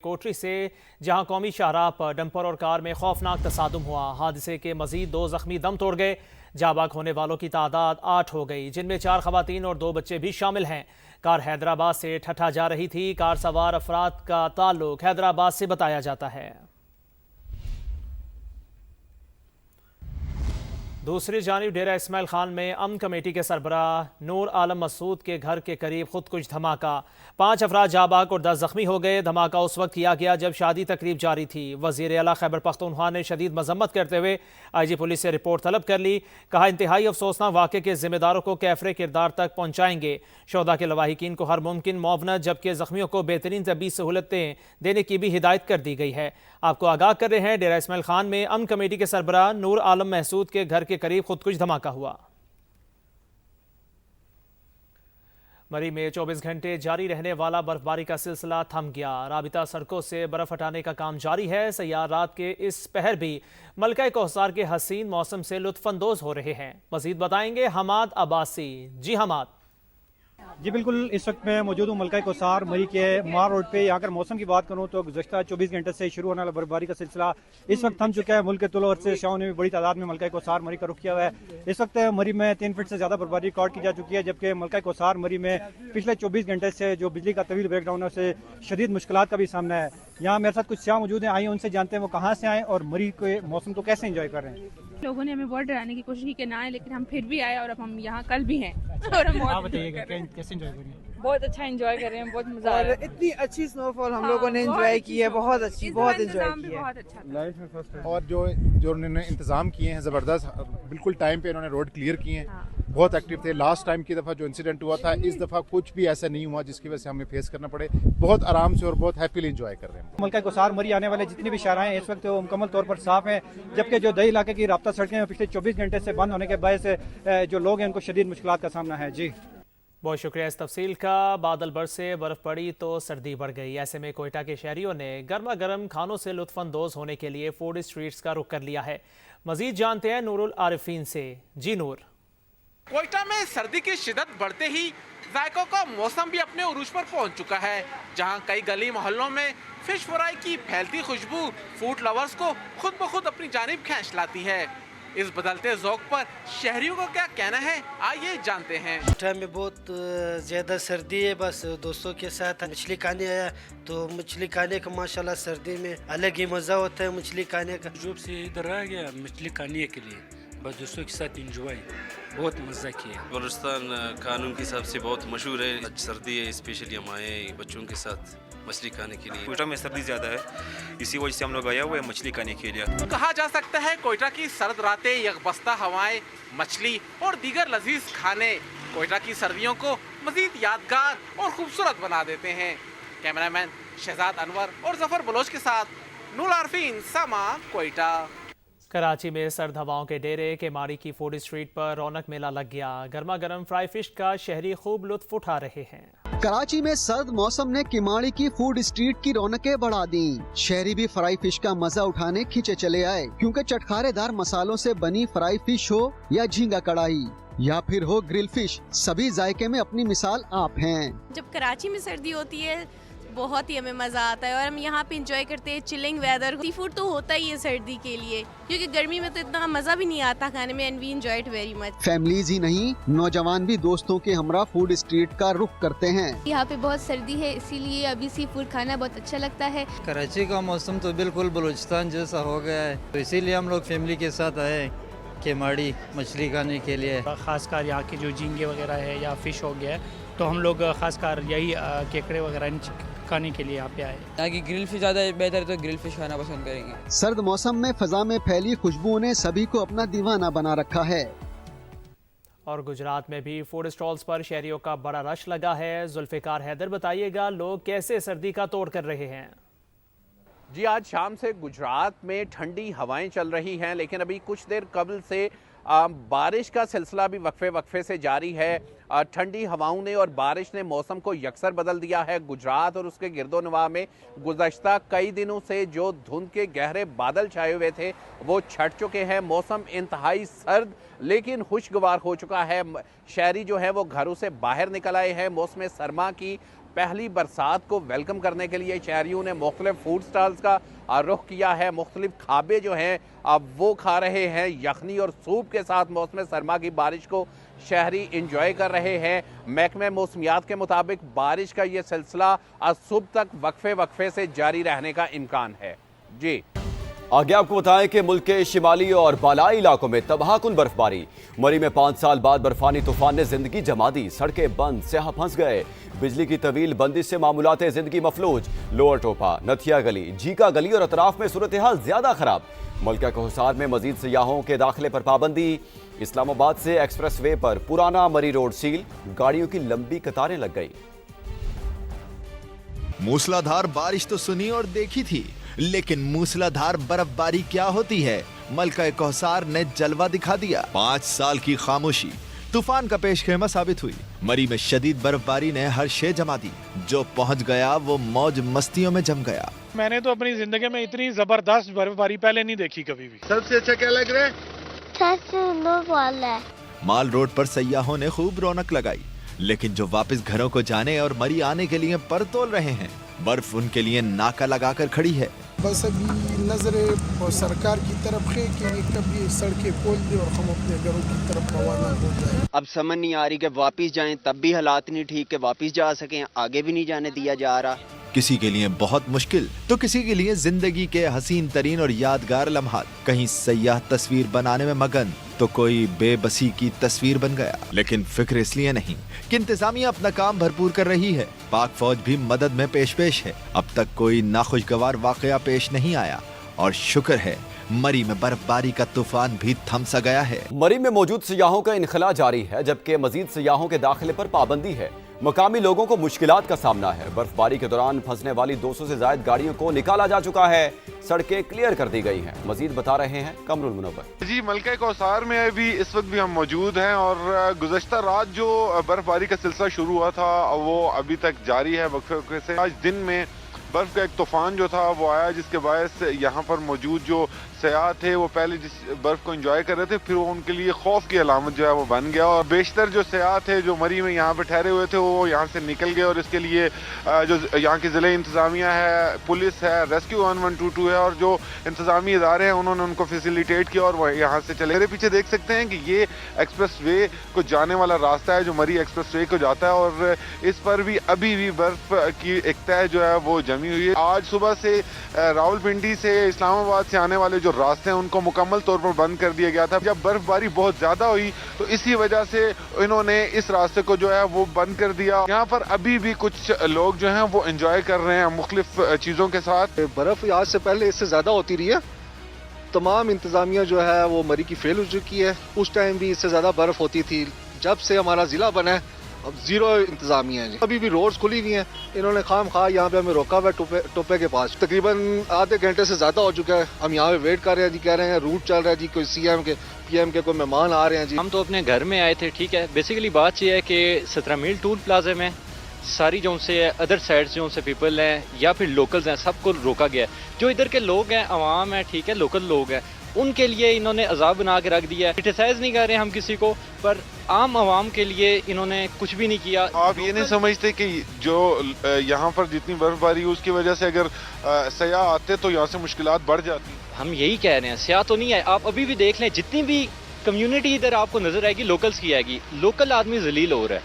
कोटरी से जहां कौमी शाहराह पर डंपर और कार में खौफनाक तसादुम हुआ। हादसे के मजीद 2 जख्मी दम तोड़ गए। जाबाक होने वालों की तादाद 8 हो गई, जिनमें 4 खवातीन और 2 बच्चे भी शामिल हैं। कार हैदराबाद से ठठा जा रही थी। कार सवार अफराद का ताल्लुक हैदराबाद से बताया जाता है। दूसरी जानिब डेरा इस्माइल खान में अमन कमेटी के सरबराह नूर आलम मसूद के घर के करीब खुदकुश धमाका। 5 अफराद जाबाक और 10 जख्मी हो गए। धमाका उस वक्त किया गया जब शादी तकरीब जारी थी। वजीर आला खैबर पख्तूनख्वा ने शदीद मजम्मत करते हुए IG पुलिस से रिपोर्ट तलब कर ली। कहा, इंतहाई अफसोसनाक वाक़े के जिम्मेदारों को कैफरे किरदार तक पहुँचाएंगे। शोधा के लवाहिकीन को हर मुमकिन मुआवनत जबकि जख्मियों को बेहतरीन तबी सहूलतें देने की भी हिदायत कर दी गई है। आपको आगाह कर रहे हैं, डेरा इस्माइल खान में अमन कमेटी के सरबराह नूर आलम महसूद के घर के करीब खुदकुश धमाका हुआ। मरी में 24 घंटे जारी रहने वाला बर्फबारी का सिलसिला थम गया। राबिता सड़कों से बर्फ हटाने का काम जारी है। सयाह रात के इस पहर भी मलका कोहसार के हसीन मौसम से लुत्फानंदोज हो रहे हैं। मजीद बताएंगे हमाद अब्बासी। जी हमाद। जी बिल्कुल, इस वक्त मैं मौजूद हूँ मलका कोहसार मरी के मार रोड पे। यहाँ कर मौसम की बात करूँ तो गुज़श्ता 24 घंटे से शुरू होने वाला बर्फबारी का सिलसिला इस वक्त थम चुका है। मुल्क के तुलो से शाहों ने भी बड़ी तादाद में मलका कोहसार मरी का रुख किया हुआ है। इस वक्त मरी में 3 फीट से ज़्यादा बर्फबारी रिकॉर्ड की जा चुकी है, जबकि मलका कोहसार मरी में पिछले 24 घंटे से जो बिजली का तवील ब्रेकडाउन है उससे शदीद मुश्किलात का भी सामना है। यहाँ मेरे साथ कुछ स्याह मौजूद हैं, आइए उनसे जानते हैं वो कहाँ से आए और मरी के मौसम को कैसे एंजॉय कर रहे हैं। लोगों ने हमें बहुत डराने की कोशिश की कि ना आए, लेकिन हम फिर भी आए और अब हम यहाँ कल भी हैं और हम कैसे एंजॉय कर रहे हैं? बहुत अच्छा एंजॉय कर रहे हैं, बहुत मजा आ रहा है। इतनी अच्छी स्नोफॉल हम लोगों ने एंजॉय की है, बहुत अच्छी, बहुत एंजॉय की है। बहुत अच्छा था। और जो उन्होंने इंतजाम किए हैं ज़बरदस्त, बिल्कुल टाइम पे इन्होंने रोड क्लियर किए हैं। बहुत एक्टिव थे। लास्ट टाइम की दफ़ा जो इंसिडेंट हुआ था, इस दफ़ा कुछ भी ऐसा नहीं हुआ जिसकी वजह से हमें फेस करना पड़े। बहुत आराम से और बहुत हैप्पीली एंजॉय कर रहे हैं। मलका कोहसार मरी आने वाले जितनी भी शाहराएं हैं इस वक्त वो मुकम्मल तौर पर साफ हैं, जबकि जो दही इलाके की राब्ता सड़कें पिछले 24 घंटे से बंद होने के वजह जो लोग हैं उनको शदीद मुश्किलात का सामना है। जी बहुत शुक्रिया इस तफसील का। बादल बरसे, बर्फ पड़ी तो सर्दी बढ़ गई। ऐसे में कोयटा के शहरियों ने गर्मा गर्म खानों से लुत्फानंदोज होने के लिए फूड स्ट्रीट्स का रुख कर लिया है। मजीद जानते हैं नूरुल आरिफीन से। जी नूर। कोयटा में सर्दी की शिद्दत बढ़ते ही जायकों का मौसम भी अपने उरूज पर पहुंच चुका है, जहां कई गली मोहल्लों में फिश फ्राई की फैलती खुशबू फूड लवर्स को खुद ब खुद अपनी जानिब खींच लाती है। इस बदलते ज़ौक़ पर शहरियों का क्या कहना है, आइए जानते हैं। कोयटा में बहुत ज़्यादा सर्दी है, बस दोस्तों के साथ मछली खाने आया तो मछली खाने का माशाल्लाह सर्दी में अलग ही मज़ा होता है मछली खाने का। जॉब से इधर आ गया मछली खाने के लिए, बस दोस्तों के साथ इंजॉय, बहुत मज़ा किया। बलूचिस्तान कानून के हिसाब से बहुत मशहूर है। आज सर्दी है, स्पेशली हम आए बच्चों के साथ मछली खाने के लिए। कोयटा में सर्दी ज़्यादा है, इसी वजह से हम लोग आए हुए हैं मछली खाने के लिए। कहा जा सकता है कोयटा की सर्द रातें, यकबस्ता हवाएं, मछली और दीगर लजीज खाने कोयटा की सर्दियों को मजीद यादगार और खूबसूरत बना देते हैं। कैमरामैन शहजाद अनवर और जफर बलोच के साथ नूर आरफीन, सामा, कोयटा। कराची में सर्द हवाओं के डेरे के माड़ी की फूड स्ट्रीट पर रौनक मेला लग गया। गर्मा गर्म फ्राई फिश का शहरी खूब लुत्फ उठा रहे हैं। कराची में सर्द मौसम ने किमाड़ी की फूड स्ट्रीट की रौनकें बढ़ा दी। शहरी भी फ्राई फिश का मजा उठाने खींचे चले आए, क्योंकि चटखारेदार मसालों से बनी फ्राई फिश हो या झींगा कढ़ाई या फिर हो ग्रिल फिश, सभी जायके में अपनी मिसाल आप हैं। जब कराची में सर्दी होती है बहुत ही हमें मज़ा आता है और हम यहाँ पे इंजॉय करते हैं चिलिंग वेदर। सी फूड तो होता ही है सर्दी के लिए, क्योंकि गर्मी में तो इतना मज़ा भी नहीं आता खाने में, and we enjoy it very much. Families ही नहीं, नौजवान भी दोस्तों के हमरा फूड स्ट्रीट का रुख करते हैं। यहाँ पे बहुत सर्दी है, इसीलिए अभी सी फूड खाना बहुत अच्छा लगता है। कराची का मौसम तो बिल्कुल बलूचिस्तान जैसा हो गया है, तो इसीलिए हम लोग फैमिली के साथ आए केमाड़ी मछली खाने के लिए। खासकर यहाँ के जो झींगे वगैरह है या फिश हो गया है, तो हम लोग खासकर यही केकड़े वगैरह खाने के लिए यहाँ पे आए। यहाँ की ग्रिल फिश ज़्यादा बेहतर है तो ग्रिल फिश खाना पसंद करेंगे। सर्द मौसम में फजा में फैली खुशबू ने सभी को अपना दीवाना बना रखा है। और गुजरात में भी फूड स्टॉल्स पर शहरियों का बड़ा रश लगा है। जुल्फिकार हैदर बताइएगा लोग कैसे सर्दी का तोड़ कर रहे हैं। जी आज शाम से गुजरात में ठंडी हवाएं चल रही हैं, लेकिन अभी कुछ देर कबल से बारिश का सिलसिला भी वक्फे से जारी है। ठंडी हवाओं ने और बारिश ने मौसम को यकसर बदल दिया है। गुजरात और उसके गिरदोनवा में गुज़श्ता कई दिनों से जो धुंध के गहरे बादल छाए हुए थे वो छट चुके हैं। मौसम इंतहाई सर्द लेकिन खुशगवार हो चुका है। शहरी जो है वो घरों से बाहर निकल आए हैं। मौसम सरमा की पहली बरसात को वेलकम करने के लिए शहरियों ने मुख्तलिफ फूड स्टॉल्स का रुख किया है। मुख्तलिफ खाबे जो हैं अब वो खा रहे हैं। यखनी और सूप के साथ मौसम सरमा की बारिश को शहरी इंजॉय कर रहे हैं। महकमे मौसमियात के मुताबिक बारिश का ये सिलसिला आज सुबह तक वक्फे से जारी रहने का इम्कान है। जी आगे आपको बताएं कि मुल्क के शिमाली और बालाई इलाकों में तबाहकुन बर्फबारी। मरी में 5 साल बाद बर्फानी तूफान ने जिंदगी जमा दी। सड़कें बंद, स्याह फंस गए। बिजली की तवील बंदिश से मामूलाते जिंदगी मफलूज। लोअर टोपा, नथिया गली, जीका गली और अतराफ में सूरत हाल ज्यादा खराब। मलका को हिसार में मजीद सियाहों के दाखिले पर पाबंदी। इस्लामाबाद से एक्सप्रेस वे पर पुराना मरी रोड सील, गाड़ियों की लंबी कतारें लग गई। मूसलाधार बारिश तो सुनी और देखी थी, लेकिन मूसलाधार बर्फबारी क्या होती है, मलका कोहसार ने जलवा दिखा दिया। 5 साल की खामोशी तूफान का पेशखेमा साबित हुई। मरी में शदीद बर्फबारी ने हर शे जमा दी। जो पहुंच गया वो मौज मस्तियों में जम गया। मैंने तो अपनी जिंदगी में इतनी जबरदस्त बर्फबारी पहले नहीं देखी कभी भी। सबसे अच्छा क्या लग रहा है? माल रोड पर सयाहों ने खूब रौनक लगाई, लेकिन जो वापस घरों को जाने और मरी आने के लिए पर तोल रहे हैं, बर्फ उनके लिए नाका लगाकर खड़ी है। बस अभी नजरें और सरकार की तरफ है कि कभी सड़कें खोल दे और हम अपने घरों की तरफ रवाना हो जाए। अब समझ नहीं आ रही कि वापस जाएं, तब भी हालात नहीं ठीक कि वापस जा सकें, आगे भी नहीं जाने दिया जा रहा। किसी के लिए बहुत मुश्किल तो किसी के लिए जिंदगी के हसीन तरीन और यादगार लम्हात। कहीं सयाह तस्वीर बनाने में मगन तो कोई बेबसी की तस्वीर बन गया। लेकिन फिक्र इसलिए नहीं कि इंतजामिया अपना काम भरपूर कर रही है। पाक फौज भी मदद में पेश है। अब तक कोई नाखुशगवार वाकया पेश नहीं आया और शुक्र है मरी में बर्फबारी का तूफान भी थम सा गया है। मरी में मौजूद सियाहों का इनखला जारी है, जबकि मजीद सियाहों के दाखिले पर पाबंदी है। मकामी लोगों को मुश्किलात का सामना है। बर्फबारी के दौरान फंसने वाली 200 से ज्यादा गाड़ियों को निकाला जा चुका है। सड़कें क्लियर कर दी गई हैं। मजीद बता रहे हैं कमरुल मुनव्वर। जी मलका कोहसार में अभी इस वक्त भी हम मौजूद हैं और गुज़श्ता रात जो बर्फबारी का सिलसिला शुरू हुआ था वो अभी तक जारी है वक्फे से। आज दिन में बर्फ का एक तूफान जो था वो आया, जिसके बायस यहाँ पर मौजूद जो सयाह थे वो पहले जिस बर्फ को एंजॉय कर रहे थे, फिर वो उनके लिए खौफ की अलामत जो है वो बन गया। और बेशतर जो सयाह थे जो मरी में यहाँ पे ठहरे हुए थे वो यहाँ से निकल गए और इसके लिए जो यहाँ की ज़िले इंतज़ामिया है, पुलिस है, रेस्क्यू 1122 है और जो इंतज़ामी इदारे हैं उन्होंने उनको फैसिलिटेट किया और वह यहाँ से चले। मेरे पीछे देख सकते हैं कि ये एक्सप्रेस वे को जाने वाला रास्ता है जो मरी एक्सप्रेस वे को जाता है और इस पर भी अभी भी बर्फ की एक तह जो है वो जमी हुई है। आज सुबह से रावलपिंडी से इस्लामाबाद से आने वाले जो रास्ते हैं उनको मुकम्मल तौर पर बंद कर दिया गया था। जब बर्फबारी बहुत ज्यादा हुई तो इसी वजह से इन्होंने इस रास्ते को जो है वो बंद कर दिया। यहाँ पर अभी भी कुछ लोग जो हैं वो एंजॉय कर रहे हैं मुख्तलिफ चीजों के साथ। बर्फ आज से पहले इससे ज्यादा होती रही है। तमाम इंतजामिया जो है वो मरी की फेल हो चुकी है। उस टाइम भी इससे ज्यादा बर्फ होती थी। जब से हमारा जिला बना है अब जीरो इंतजामिया है। अभी भी रोड्स खुली हुई हैं। इन्होंने खाम खा यहाँ पे हमें रोका हुआ है टोपे के पास। तकरीबन आधे घंटे से ज्यादा हो चुका है। हम यहाँ पे वेट कर रहे हैं जी, कह रहे हैं रूट चल रहा है जी, कोई सीएम के पीएम के कोई मेहमान आ रहे हैं जी। हम तो अपने घर में आए थे, ठीक है। बेसिकली बात यह है कि 17 मील टूल प्लाजा में सारी जो उनसे अदर साइड से उनसे पीपल हैं या फिर लोकल्स हैं सबको रोका गया है। जो इधर के लोग हैं, अवाम है, ठीक है, लोकल लोग हैं, उनके लिए इन्होंने अजाब बना के रख दिया है। क्रिटिसाइज नहीं कर रहे हम किसी को, पर आम आवाम के लिए इन्होंने कुछ भी नहीं किया। आप ये नहीं समझते कि जो यहाँ पर जितनी बर्फबारी है उसकी वजह से अगर सयाह आते तो यहाँ से मुश्किलात बढ़ जाती? हम यही कह रहे हैं, सयाह तो नहीं है। आप अभी भी देख लें, जितनी भी कम्युनिटी इधर आपको नजर आएगी लोकल्स की आएगी। लोकल आदमी जलील हो रहा है।